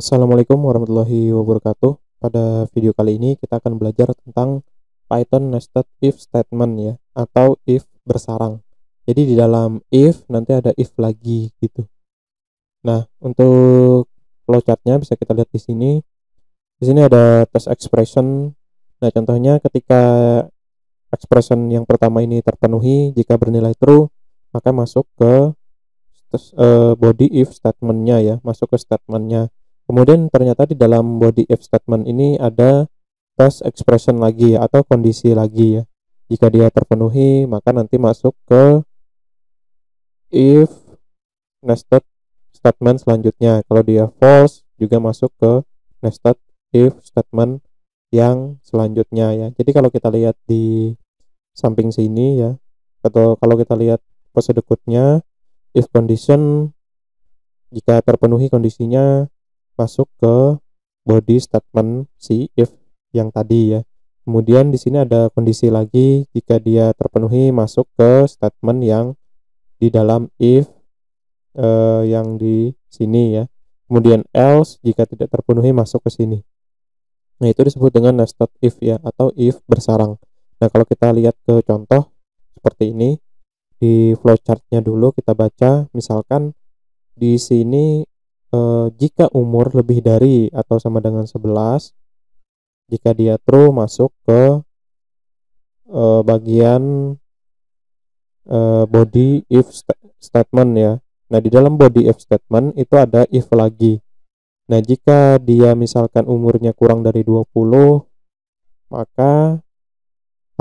Assalamualaikum warahmatullahi wabarakatuh. Pada video kali ini kita akan belajar tentang Python nested if statement ya, atau if bersarang. Jadi di dalam if nanti ada if lagi gitu. Nah, untuk flowchartnya bisa kita lihat di sini. Di sini ada test expression. Nah, contohnya ketika expression yang pertama ini terpenuhi, jika bernilai true, maka masuk ke body if statementnya ya, masuk ke statementnya. Kemudian ternyata di dalam body if statement ini ada test expression lagi atau kondisi lagi ya. Jika dia terpenuhi, maka nanti masuk ke if nested statement selanjutnya. Kalau dia false, juga masuk ke nested if statement yang selanjutnya ya. Jadi kalau kita lihat di samping sini ya, atau kalau kita lihat prosedur code-nya, if condition, jika terpenuhi kondisinya, masuk ke body statement si if yang tadi ya. Kemudian di sini ada kondisi lagi, jika dia terpenuhi masuk ke statement yang di dalam if yang di sini ya. Kemudian else, jika tidak terpenuhi masuk ke sini. Nah, itu disebut dengan nested if ya, atau if bersarang. Nah, kalau kita lihat ke contoh seperti ini, di flowchartnya dulu kita baca, misalkan di sini jika umur lebih dari atau sama dengan 11, jika dia true masuk ke bagian body if statement ya. Nah, di dalam body if statement itu ada if lagi. Nah, jika dia misalkan umurnya kurang dari 20, maka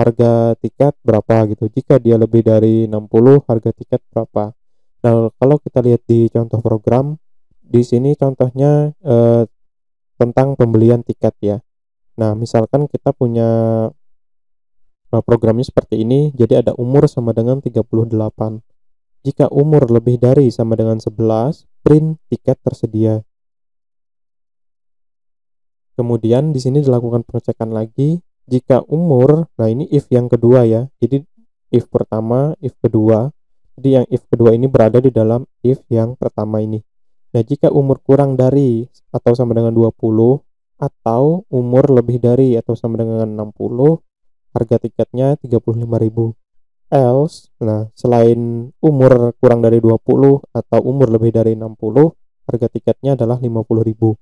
harga tiket berapa gitu. Jika dia lebih dari 60, harga tiket berapa. Nah, kalau kita lihat di contoh program, di sini contohnya tentang pembelian tiket ya. Nah, misalkan kita punya programnya seperti ini, jadi ada umur sama dengan 38. Jika umur lebih dari sama dengan 11, print tiket tersedia. Kemudian di sini dilakukan pengecekan lagi, jika umur, nah ini if yang kedua ya. Jadi if pertama, if kedua. Jadi yang if kedua ini berada di dalam if yang pertama ini. Nah, jika umur kurang dari atau sama dengan 20 atau umur lebih dari atau sama dengan 60, harga tiketnya 35.000. Else, nah selain umur kurang dari 20 atau umur lebih dari 60, harga tiketnya adalah 50.000.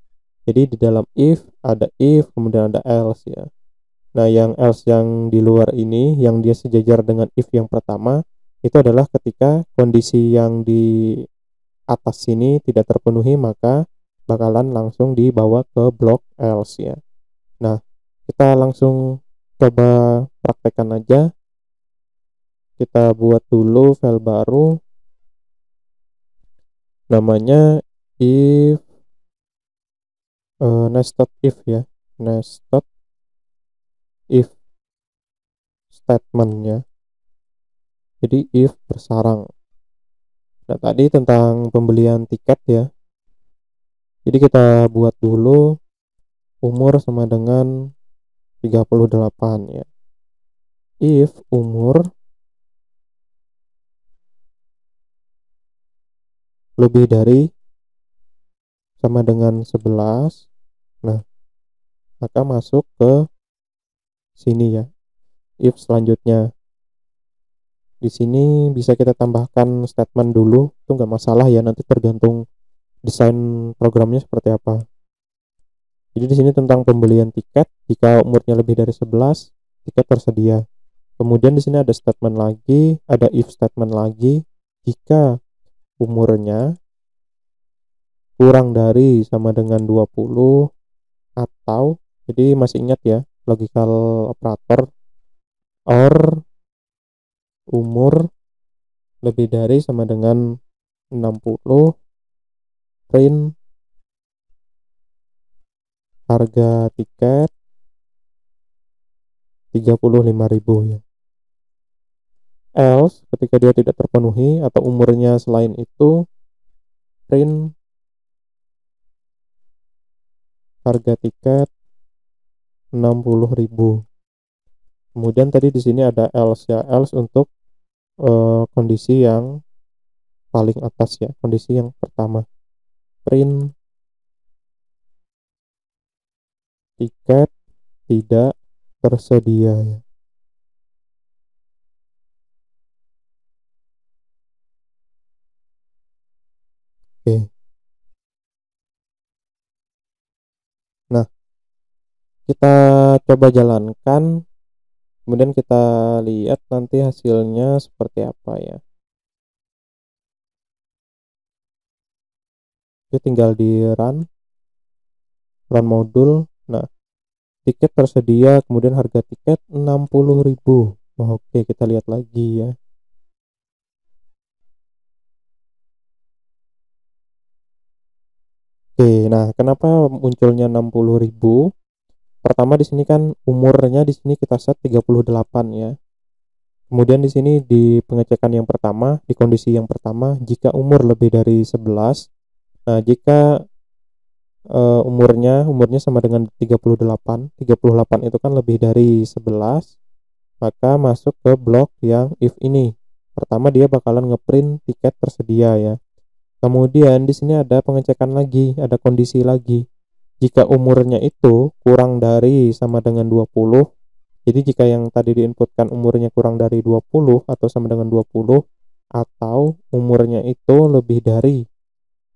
Jadi di dalam if, kemudian ada else ya. Nah, yang else yang di luar ini, yang dia sejajar dengan if yang pertama, itu adalah ketika kondisi yang di atas sini tidak terpenuhi, maka bakalan langsung dibawa ke blok else ya. Nah, kita langsung coba praktekkan aja. Kita buat dulu file baru, namanya if nested if ya, nested if statementnya. Jadi if bersarang. Nah, tadi tentang pembelian tiket ya. Jadi kita buat dulu umur sama dengan 38 ya. If umur lebih dari sama dengan 11, nah maka masuk ke sini ya, if selanjutnya. Di sini bisa kita tambahkan statement dulu, itu nggak masalah ya, nanti tergantung desain programnya seperti apa. Jadi di sini tentang pembelian tiket, jika umurnya lebih dari 11, tiket tersedia. Kemudian di sini ada statement lagi, ada if statement lagi, jika umurnya kurang dari sama dengan 20 atau, jadi masih ingat ya, logical operator, or umur lebih dari sama dengan 60, print harga tiket 35.000 ya. Else, ketika dia tidak terpenuhi atau umurnya selain itu, print harga tiket 60.000. Kemudian tadi di sini ada else ya, else untuk kondisi yang paling atas ya, kondisi yang pertama, print tiket tidak tersedia ya. Oke. Nah, kita coba jalankan, kemudian kita lihat nanti hasilnya seperti apa ya. Oke, tinggal di run modul. Nah, tiket tersedia, kemudian harga tiket 60.000. Oke, kita lihat lagi ya. Oke, nah kenapa munculnya 60.000? Pertama di sini kan umurnya di sini kita set 38 ya. Kemudian di sini di pengecekan yang pertama, di kondisi yang pertama, jika umur lebih dari 11, nah jika umurnya sama dengan 38 itu kan lebih dari 11, maka masuk ke blok yang if ini. Pertama dia bakalan ngeprint tiket tersedia ya. Kemudian di sini ada pengecekan lagi, ada kondisi lagi. Jika umurnya itu kurang dari sama dengan 20, jadi jika yang tadi diinputkan umurnya kurang dari 20 atau sama dengan 20, atau umurnya itu lebih dari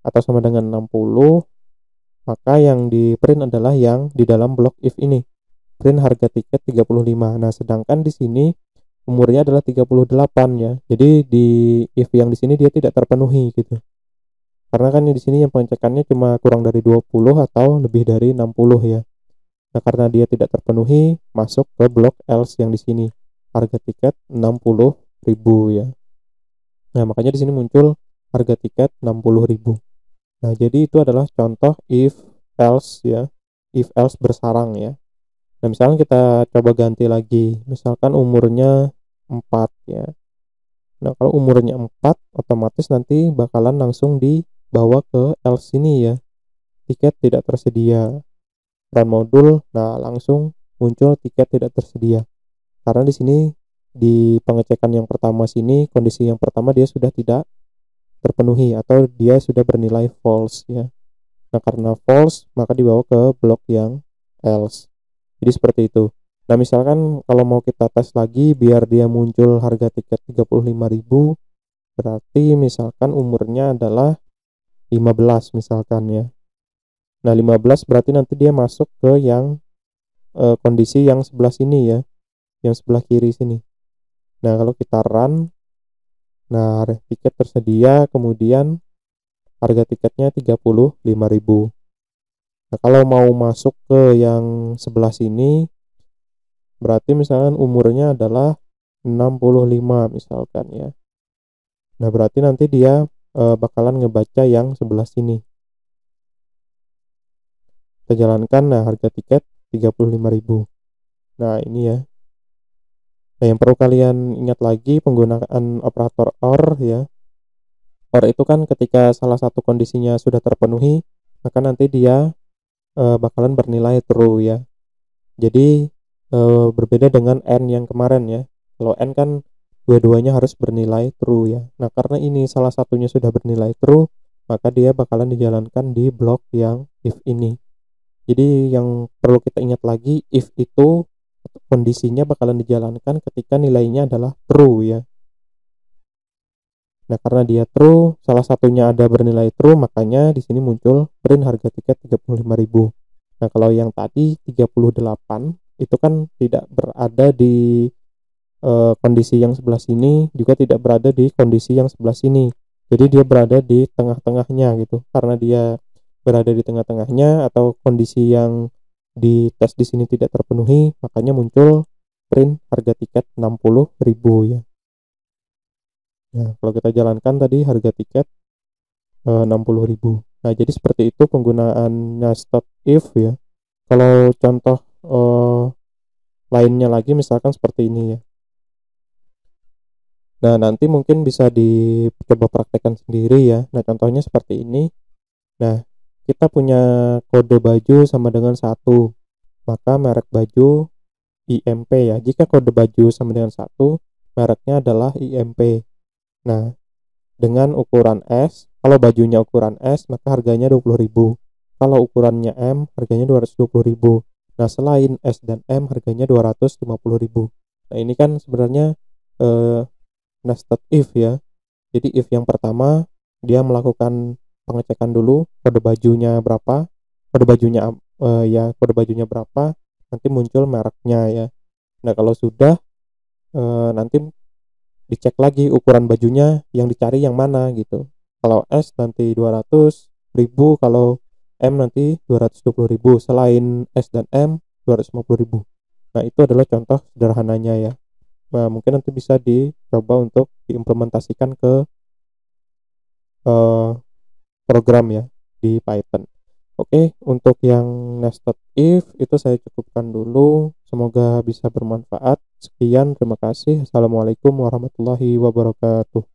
atau sama dengan 60, maka yang di print adalah yang di dalam blok if ini. Print harga tiket 35. Nah, sedangkan di sini umurnya adalah 38 ya. Jadi di if yang di sini dia tidak terpenuhi gitu. Karena kan di sini yang pengecekannya cuma kurang dari 20 atau lebih dari 60 ya. Nah, karena dia tidak terpenuhi, masuk ke blok else yang di sini. Harga tiket 60.000 ya. Nah, makanya di sini muncul harga tiket 60.000. Nah, jadi itu adalah contoh if else ya. If else bersarang ya. Nah, misalkan kita coba ganti lagi. Misalkan umurnya 4 ya. Nah, kalau umurnya 4, otomatis nanti bakalan langsung dibawa ke else ini ya. Tiket tidak tersedia. Run modul, nah langsung muncul tiket tidak tersedia. Karena di sini di pengecekan yang pertama sini, kondisi yang pertama dia sudah tidak terpenuhi atau dia sudah bernilai false ya. Nah, karena false maka dibawa ke blok yang else. Jadi seperti itu. Nah, misalkan kalau mau kita tes lagi biar dia muncul harga tiket 35.000, berarti misalkan umurnya adalah 15 misalkan ya. Nah, 15 berarti nanti dia masuk ke yang kondisi yang sebelah sini ya, yang sebelah kiri sini. Nah, kalau kita run, nah tiket tersedia, kemudian harga tiketnya 35.000. Nah, kalau mau masuk ke yang sebelah sini, berarti misalkan umurnya adalah 65 misalkan ya. Nah, berarti nanti dia bakalan ngebaca yang sebelah sini. Kita jalankan, nah harga tiket 35.000. Nah, ini ya. Nah, yang perlu kalian ingat lagi penggunaan operator OR ya. OR itu kan ketika salah satu kondisinya sudah terpenuhi, maka nanti dia bakalan bernilai true ya. Jadi berbeda dengan AND yang kemarin ya. Kalau AND kan dua-duanya harus bernilai true ya. Nah, karena ini salah satunya sudah bernilai true, maka dia bakalan dijalankan di blok yang if ini. Jadi yang perlu kita ingat lagi, if itu kondisinya bakalan dijalankan ketika nilainya adalah true ya. Nah, karena dia true, salah satunya ada bernilai true, makanya di sini muncul print harga tiket 35.000. Nah, kalau yang tadi 38 itu kan tidak berada di kondisi yang sebelah sini, juga tidak berada di kondisi yang sebelah sini. Jadi dia berada di tengah-tengahnya gitu. Karena dia berada di tengah-tengahnya atau kondisi yang di tes di sini tidak terpenuhi, makanya muncul print harga tiket 60.000 ya. Nah, kalau kita jalankan tadi harga tiket 60.000. Nah, jadi seperti itu penggunaan nested if ya. Kalau contoh lainnya lagi misalkan seperti ini ya. Nah, nanti mungkin bisa dicoba praktekkan sendiri ya. Nah, contohnya seperti ini. Nah, kita punya kode baju sama dengan 1, maka merek baju IMP ya. Jika kode baju sama dengan 1, mereknya adalah IMP. Nah, dengan ukuran S, kalau bajunya ukuran S, maka harganya 20.000. Kalau ukurannya M, harganya 220.000. Nah, selain S dan M harganya 250.000. Nah, ini kan sebenarnya eh, nested if ya. Jadi if yang pertama dia melakukan pengecekan dulu kode bajunya berapa, kode bajunya kode bajunya berapa, nanti muncul mereknya ya. Nah, kalau sudah nanti dicek lagi ukuran bajunya yang dicari yang mana gitu. Kalau S nanti 200.000, kalau M nanti 220.000. Selain S dan M 250.000. Nah, itu adalah contoh sederhananya ya. Nah, mungkin nanti bisa dicoba untuk diimplementasikan ke eh, program ya di Python. Oke, untuk yang nested if itu saya cukupkan dulu. Semoga bisa bermanfaat. Sekian, terima kasih. Assalamualaikum warahmatullahi wabarakatuh.